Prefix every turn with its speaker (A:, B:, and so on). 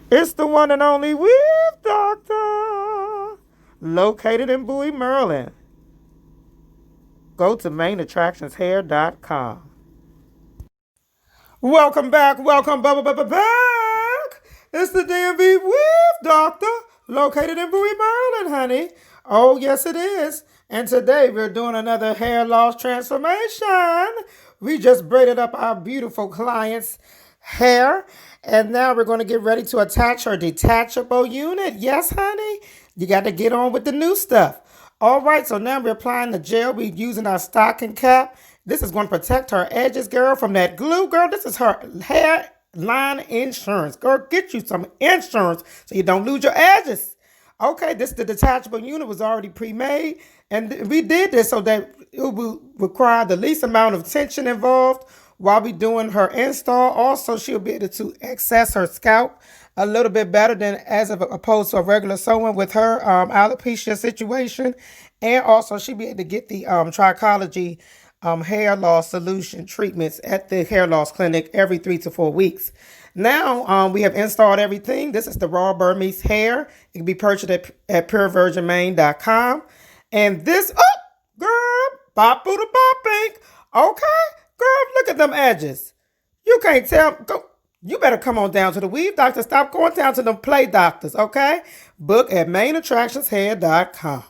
A: It's the one and only Weave Doctor, located in Bowie, Maryland. Go to maneattractionshair.com. Welcome back, back. It's the DMV Weave Doctor, located in Bowie, Maryland, honey. Oh, yes, it is. And today we're doing another hair loss transformation. We just braided up our beautiful client's hair, and now we're going to get ready to attach her detachable unit. Yes, honey, you got to get on with the new stuff. All right, so now we're applying the gel. We're using our stocking cap. This is going to protect her edges, girl, from that glue, girl. This is her hairline insurance. Girl, get you some insurance so you don't lose your edges. Okay, the detachable unit was already pre-made, and we did this so that it will require the least amount of tension involved while we doing her install. Also, she'll be able to access her scalp a little bit better than as opposed to a regular sewing with her alopecia situation. And also, she'll be able to get the Tricologist hair loss solution treatments at the hair loss clinic every 3 to 4 weeks. Now we have installed everything. This is the raw Burmese hair. It can be purchased at purevirginmaine.com. And this, oh, girl, bop boo da bop pink. Okay, girl, look at them edges. You can't tell. Go. You better come on down to the Weave Doctor. Stop going down to them play doctors, okay? Book at maneattractionshair.com.